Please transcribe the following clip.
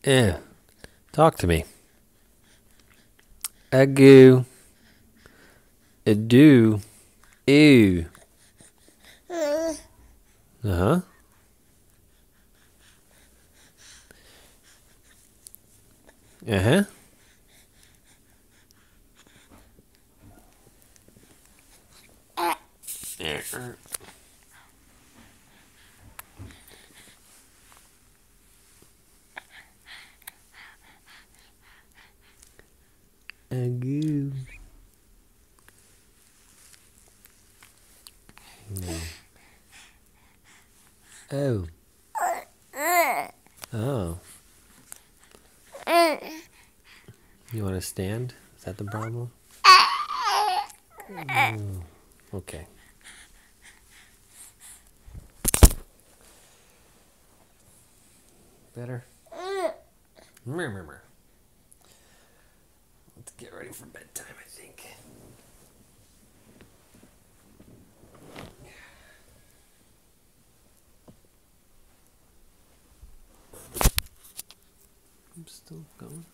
Yeah. Talk to me. A goo. A do. Ew. Uh-huh. Uh-huh. A goo. No. Oh. Oh. You want to stand? Is that the problem? Mm, okay. Better? Let's get ready for bedtime, I think. I'm still going.